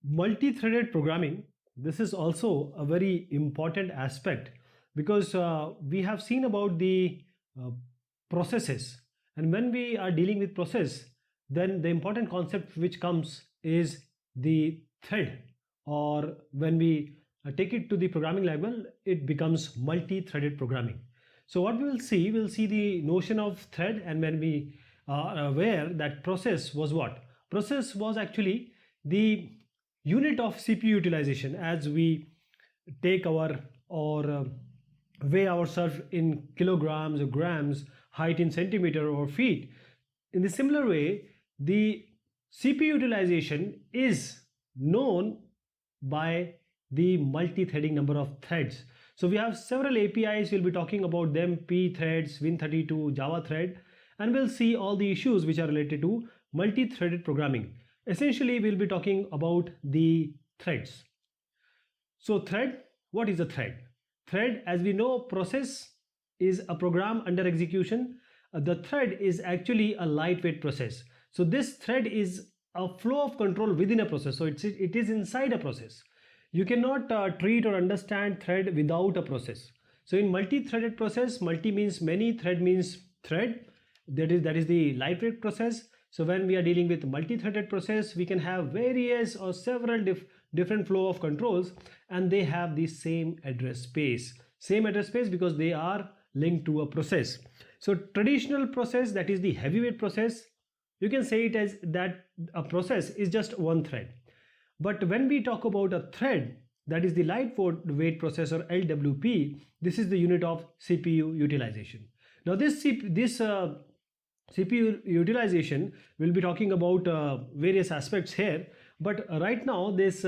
Multi-threaded programming, this is also a very important aspect because we have seen about the uh, processes, and when we are dealing with process, then the important concept which comes is the thread, or when we take it to the programming level, it becomes multi-threaded programming. So what we will see, we'll see the notion of thread, and when we are aware that process was what? Process was actually the unit of CPU utilization, as we take our or weigh ourselves in kilograms or grams, height in centimeter or feet. In the similar way, the CPU utilization is known by the multi-threading number of threads. So we have several APIs, we'll be talking about them: P threads, Win32, Java thread, and we'll see all the issues which are related to multi-threaded programming. Essentially, we'll be talking about the threads. So thread, what is a thread? Thread, as we know, process is a program under execution. The thread is actually a lightweight process. So this thread is a flow of control within a process. So it is inside a process. You cannot treat or understand thread without a process. So in multi-threaded process, multi means many, thread means thread. That is the lightweight process. So when we are dealing with multi-threaded process, we can have various or several different flow of controls, and they have the same address space. Same address space because they are linked to a process. So traditional process, that is the heavyweight process, you can say it as that a process is just one thread. But when we talk about a thread, that is the lightweight process, or LWP, this is the unit of CPU utilization. Now this CPU utilization, we'll be talking about various aspects here, but right now this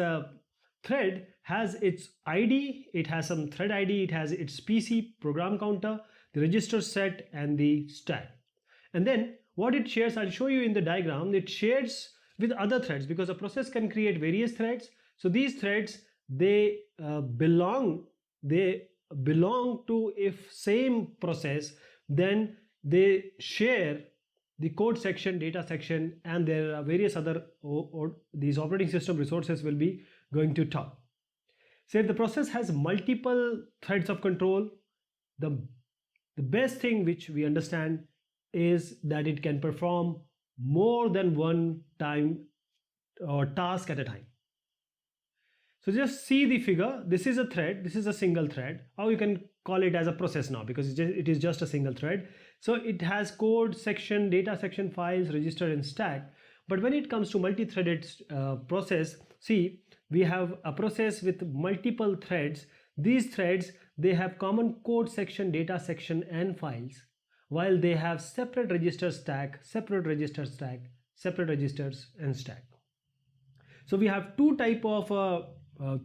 thread has its ID, it has some thread ID, it has its PC, program counter, the register set, and the stack. And then what it shares, I'll show you in the diagram, it shares with other threads, because a process can create various threads. So these threads, they belong to, if same process, then they share the code section, data section, and there are various other these operating system resources will be going to talk. So if the process has multiple threads of control, the best thing which we understand is that it can perform more than one time or task at a time. So just see the figure. This is a thread, this is a single thread, or you can call it as a process now because it is just a single thread. So it has code section, data section, files, register, and stack. But when it comes to multi-threaded process, see, we have a process with multiple threads. These threads, they have common code section, data section, and files, while they have separate register stack, separate register stack, separate registers, and stack. So we have two type of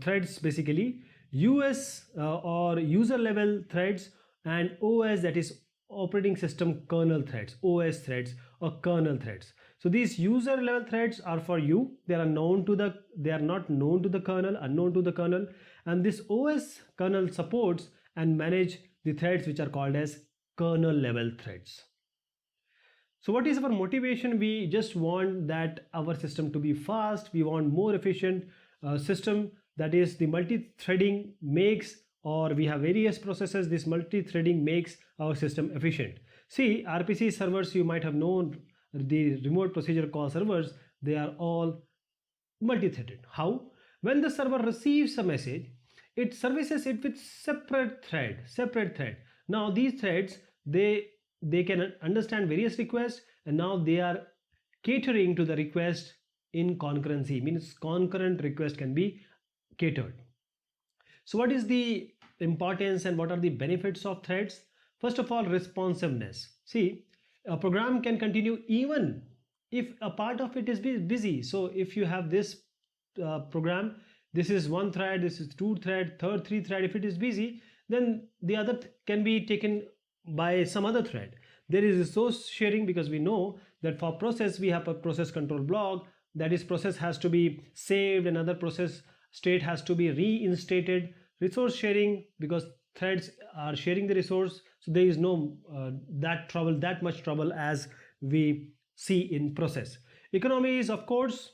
threads basically: US or user level threads, and OS, that is operating system kernel threads, OS threads or kernel threads. So these user level threads are for you, they are not known to the kernel, unknown to the kernel, and this OS kernel supports and manage the threads which are called as kernel level threads. So what is our motivation? We just want that our system to be fast, we want more efficient system, that is the multi-threading makes, or we have various processes, this multi-threading makes our system efficient. See, RPC servers, you might have known, the remote procedure call servers, they are all multi-threaded. How? When the server receives a message, it services it with separate thread. Now these threads, they can understand various requests, and now they are catering to the request in concurrency, means concurrent request can be catered. So what is the importance and what are the benefits of threads? First of all, responsiveness. See, a program can continue even if a part of it is busy. So if you have this program, this is one thread, this is two thread, third three thread, if it is busy, then the other can be taken by some other thread. There is resource sharing, because we know that for process we have a process control block, that is process has to be saved, another process state has to be reinstated. Resource sharing, because threads are sharing the resource, so there is no that much trouble as we see in process. Economy is, of course,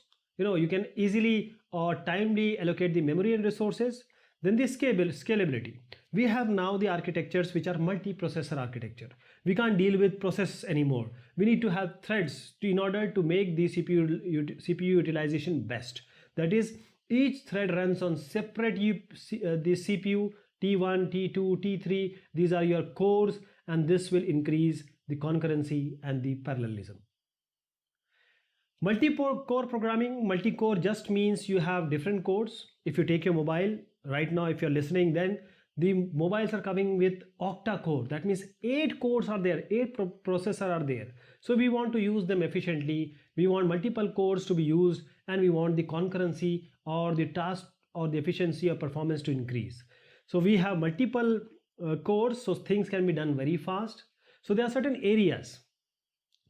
you can easily or timely allocate the memory and resources. Then the scalability. We have now the architectures which are multi-processor architecture. We can't deal with process anymore. We need to have threads in order to make the CPU utilization best. That is, each thread runs on separate the CPU T1, T2, T3. These are your cores, and this will increase the concurrency and the parallelism. Multi-core programming, multi-core just means you have different cores. If you take your mobile, right now if you're listening, then the mobiles are coming with octa-core. That means 8 cores are there, 8 processors are there. So we want to use them efficiently. We want multiple cores to be used, and we want the concurrency or the task or the efficiency of performance to increase. So we have multiple cores, so things can be done very fast. So there are certain areas,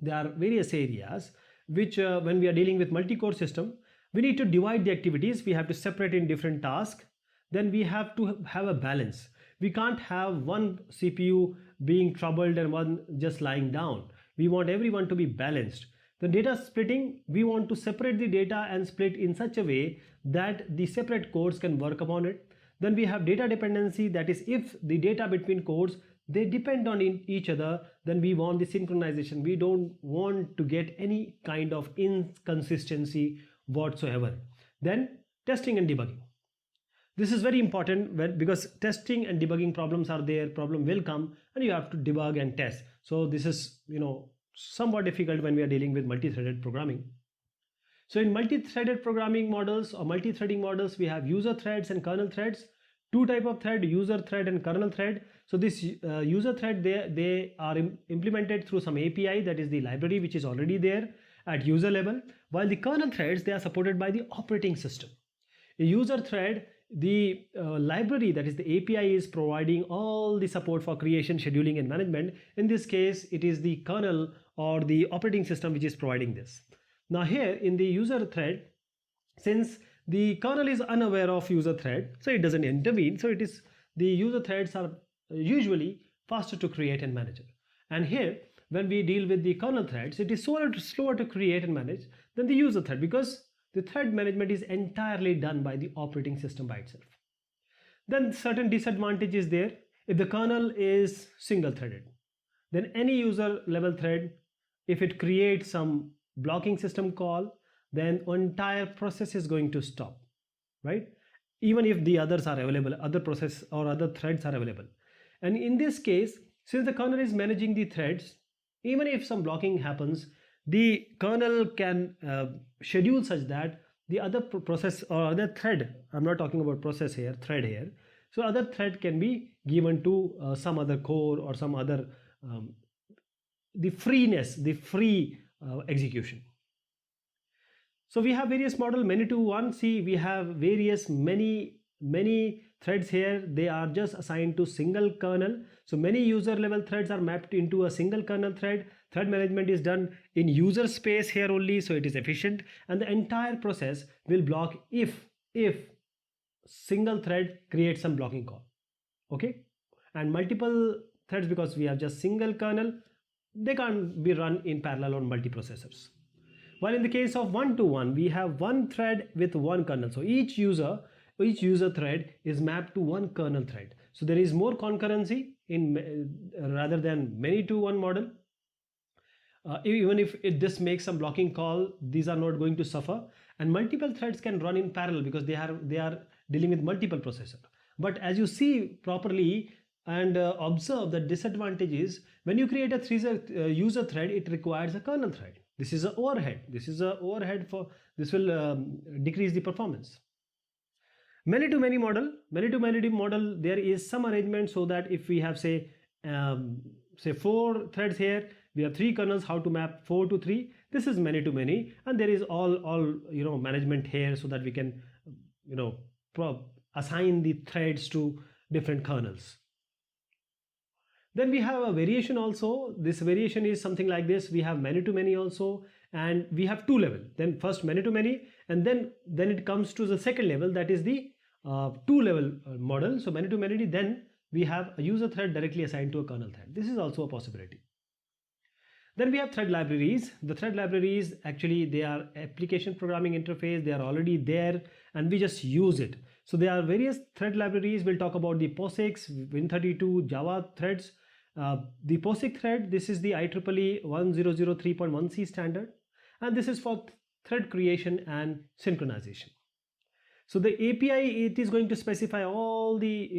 there are various areas which when we are dealing with multi-core system, we need to divide the activities. We have to separate in different tasks. Then we have to have a balance. We can't have one CPU being troubled and one just lying down. We want everyone to be balanced. The data splitting, we want to separate the data and split in such a way that the separate cores can work upon it. Then we have data dependency, that is, if the data between cores, they depend on each other, then we want the synchronization. We don't want to get any kind of inconsistency whatsoever. Then testing and debugging. This is very important because testing and debugging problems are there, problem will come, and you have to debug and test. So this is somewhat difficult when we are dealing with multi-threaded programming. So in multi-threaded programming models or multi-threading models, we have user threads and kernel threads. Two type of thread, user thread and kernel thread. So this user thread, they are implemented through some API, that is the library which is already there at user level, while the kernel threads, they are supported by the operating system. A user thread, the library, that is the API, is providing all the support for creation, scheduling and management. In this case, it is the kernel or the operating system which is providing this. Now here in the user thread, since the kernel is unaware of user thread, so it doesn't intervene. So it is, the user threads are usually faster to create and manage. And here, when we deal with the kernel threads, it is slower to create and manage than the user thread, because the thread management is entirely done by the operating system by itself. Then certain disadvantages there. If the kernel is single threaded, then any user level thread, if it creates some blocking system call, then entire process is going to stop, right? Even if the others are available, other process or other threads are available. And in this case, since the kernel is managing the threads, even if some blocking happens, the kernel can schedule such that the other process or other thread, I'm not talking about process here, thread here, so other thread can be given to some other core or some other the free execution. So we have various model, many to one. See, we have various many threads here. They are just assigned to single kernel. So many user level threads are mapped into a single kernel thread. Thread management is done in user space here only, so it is efficient, and the entire process will block if single thread creates some blocking call. Okay, and multiple threads, because we have just single kernel, they can't be run in parallel on multiprocessors. While in the case of one-to-one, we have one thread with one kernel. So each user thread is mapped to one kernel thread. So there is more concurrency in rather than many-to-one model. Even if this makes some blocking call, these are not going to suffer. And multiple threads can run in parallel because they are dealing with multiple processors. But as you see properly and observe, the disadvantage is when you create a user thread, it requires a kernel thread. This is an overhead. This will decrease the performance. Many-to-many model, there is some arrangement so that if we have say 4 threads here, we have 3 kernels, how to map 4 to 3. This is many-to-many, and there is all management here so that we can assign the threads to different kernels. Then we have a variation also. This variation is something like this. We have many-to-many also, and we have 2 level. Then first many-to-many, and then it comes to the second level, that is the 2-level model. So many-to-many, then we have a user thread directly assigned to a kernel thread. This is also a possibility. Then we have thread libraries. The thread libraries, actually they are application programming interface. They are already there and we just use it. So there are various thread libraries. We'll talk about the POSIX, Win32, Java threads. The POSIX thread, this is the IEEE 1003.1c standard, and this is for thread creation and synchronization. So the API, it is going to specify all the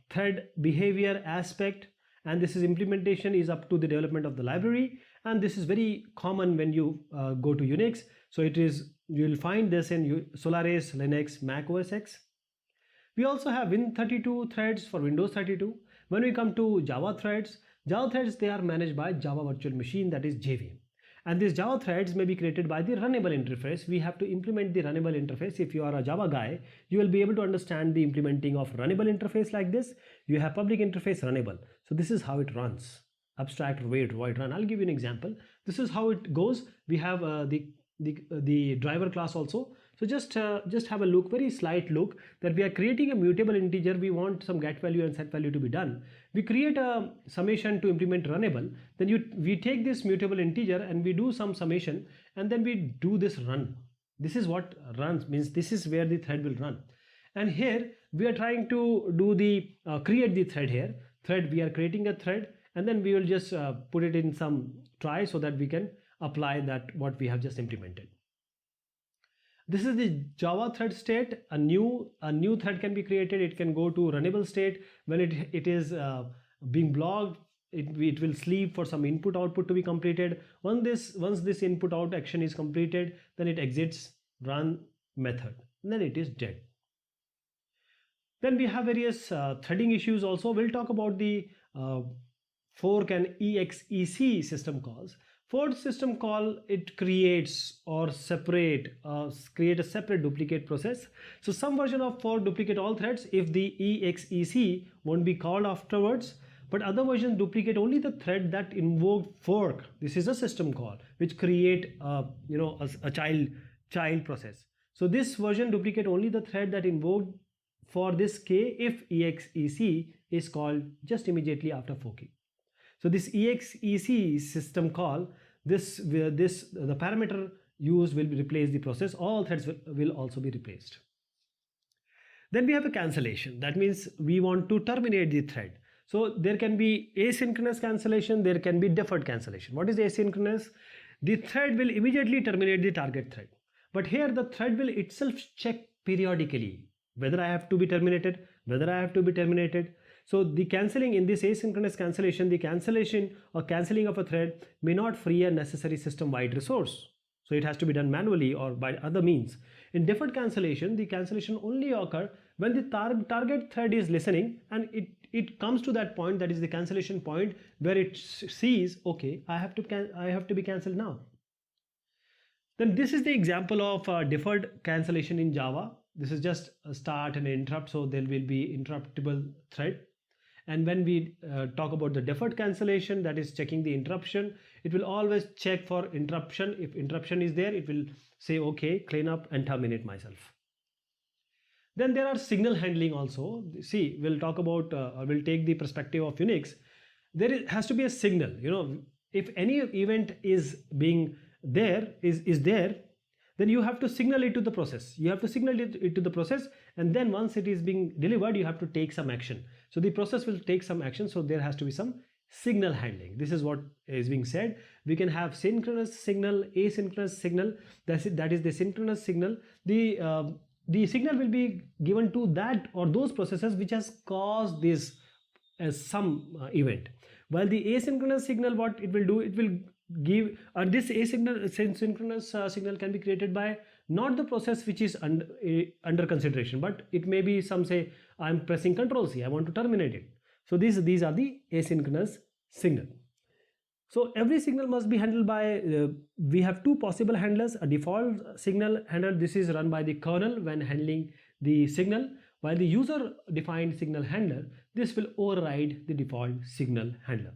thread behavior aspect, and this is implementation is up to the development of the library, and this is very common when you go to Unix. So it is, you will find this in Solaris, Linux, Mac OS X. We also have Win32 threads for Windows 32. When we come to Java threads, they are managed by Java Virtual Machine, that is JVM. And these Java threads may be created by the runnable interface. We have to implement the runnable interface. If you are a Java guy, you will be able to understand the implementing of runnable interface like this. You have public interface runnable. So this is how it runs. Abstract, wait, void, run. I'll give you an example. This is how it goes. We have the driver class also. So just have a look, very slight look, that we are creating a mutable integer. We want some get value and set value to be done. We create a summation to implement runnable. Then we take this mutable integer and we do some summation, and then we do this run. This is what runs means. This is where the thread will run. And here we are trying to do the create the thread here. Thread, we are creating a thread, and then we will just put it in some try so that we can apply that what we have just implemented. This is the Java thread state. A new thread can be created. It can go to runnable state. When it is being blocked, it will sleep for some input output to be completed. Once this input out action is completed, then it exits run method, and then it is dead. Then we have various threading issues also. We'll talk about the fork and exec system calls. Fork system call, it creates or create a separate duplicate process. So some version of fork duplicate all threads if the exec won't be called afterwards, but other versions duplicate only the thread that invoked fork. This is a system call which create a child process. So this version duplicate only the thread that invoked for this k if exec is called just immediately after forking. So this exec system call, the parameter used will replace the process. All threads will also be replaced. Then we have a cancellation. That means we want to terminate the thread. So there can be asynchronous cancellation, there can be deferred cancellation. What is asynchronous? The thread will immediately terminate the target thread. But here the thread will itself check periodically whether I have to be terminated, So the cancelling in this asynchronous cancellation, the cancellation or cancelling of a thread may not free a necessary system-wide resource. So it has to be done manually or by other means. In deferred cancellation, the cancellation only occur when the target thread is listening and it comes to that point, that is the cancellation point, where it sees, okay, I have to be cancelled now. Then this is the example of deferred cancellation in Java. This is just a start and interrupt, so there will be interruptible thread. And when we talk about the deferred cancellation, that is checking the interruption, it will always check for interruption. If interruption is there, it will say, okay, clean up and terminate myself. Then there are signal handling also. See, we'll talk about, we'll take the perspective of Unix. There has to be a signal. If any event is being there, then you have to signal it to the process. And then once it is being delivered, you have to take some action. So the process will take some action. So there has to be some signal handling. This is what is being said. We can have synchronous signal, asynchronous signal. That is the synchronous signal. The signal will be given to that or those processes which has caused this as some event. While the asynchronous signal, what it will do, it will give this asynchronous signal can be created by not the process which is under consideration, but it may be some say I'm pressing Ctrl+C, I want to terminate it. So these are the asynchronous signal. So every signal must be handled by we have two possible handlers. A default signal handler, this is run by the kernel when handling the signal, while the user defined signal handler, this will override the default signal handler.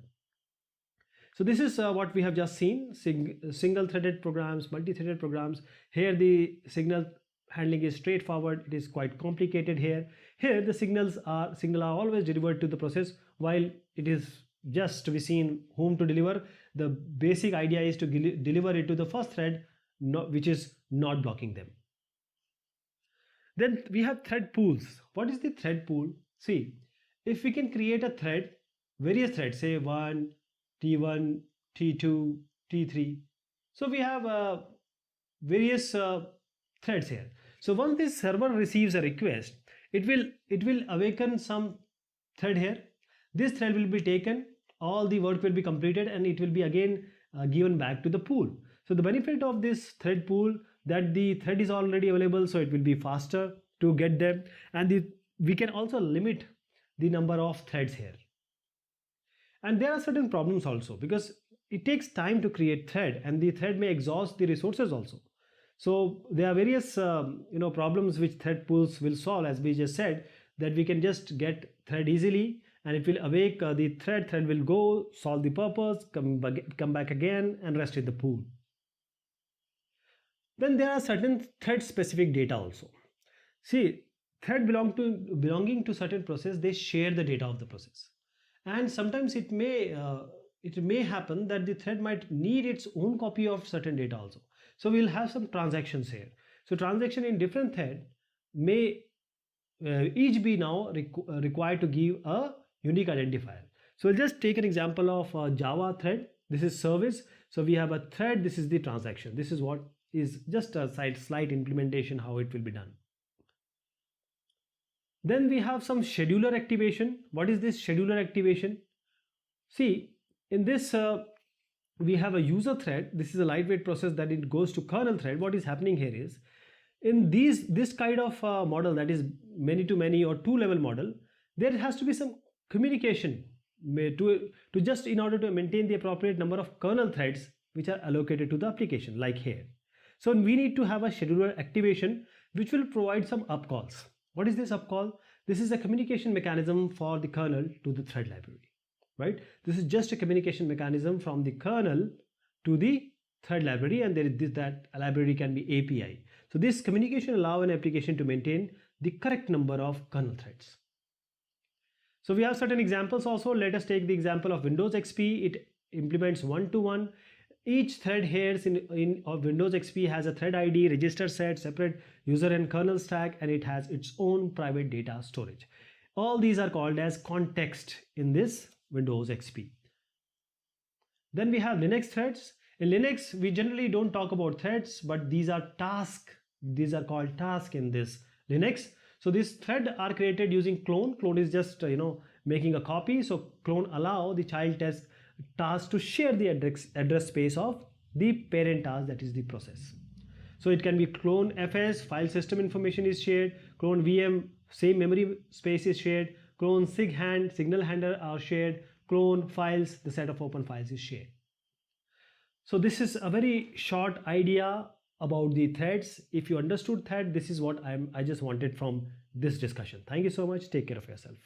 So this is what we have just seen, single-threaded programs, multi-threaded programs. Here the signal handling is straightforward. It is quite complicated here. Here the signal are always delivered to the process, while it is just we seen whom to deliver. The basic idea is to deliver it to the first thread, which is not blocking them. Then we have thread pools. What is the thread pool? See, if we can create a thread, various threads, say 1, T1, T2, T3. So we have various threads here. So once this server receives a request, it will awaken some thread here. This thread will be taken, all the work will be completed, and it will be again given back to the pool. So the benefit of this thread pool, that the thread is already available, so it will be faster to get them, and we can also limit the number of threads here. And there are certain problems also, because it takes time to create thread, and the thread may exhaust the resources also. So there are various problems which thread pools will solve, as we just said, that we can just get thread easily, and it will awake the thread will go, solve the purpose, come back again, and rest in the pool. Then there are certain thread specific data also. See, thread belonging to certain process, they share the data of the process, and sometimes it may happen that the thread might need its own copy of certain data also. So we'll have some transactions here. So transaction in different thread may each be now required to give a unique identifier. So we'll just take an example of a Java thread. This is service. So we have a thread. This is the transaction. This is what is just a slight implementation how it will be done. Then we have some scheduler activation. What is this scheduler activation? See, in this we have a user thread. This is a lightweight process that it goes to kernel thread. What is happening here is, in this kind of model, that is many to many or two level model, there has to be some communication to just in order to maintain the appropriate number of kernel threads which are allocated to the application, like here. So we need to have a scheduler activation which will provide some up calls. What is this up call? This is a communication mechanism for the kernel to the thread library, right? This is just a communication mechanism from the kernel to the thread library, and that library can be API. So this communication allows an application to maintain the correct number of kernel threads. So we have certain examples also. Let us take the example of Windows XP. It implements one-to-one. Each thread here in Windows XP has a thread ID, register set, separate user and kernel stack, and it has its own private data storage. All these are called as context in this Windows XP. Then we have Linux threads. In Linux, we generally don't talk about threads, but these are tasks. These are called tasks in this Linux. So these threads are created using clone. Clone is just making a copy. So clone allow the child task to share the address space of the parent task, that is the process. So it can be clone fs, file system information is shared, clone vm, same memory space is shared, clone sighand, signal handler are shared, clone files, the set of open files is shared. So this is a very short idea about the threads. If you understood thread, this is what I just wanted from this discussion. Thank you so much. Take care of yourself.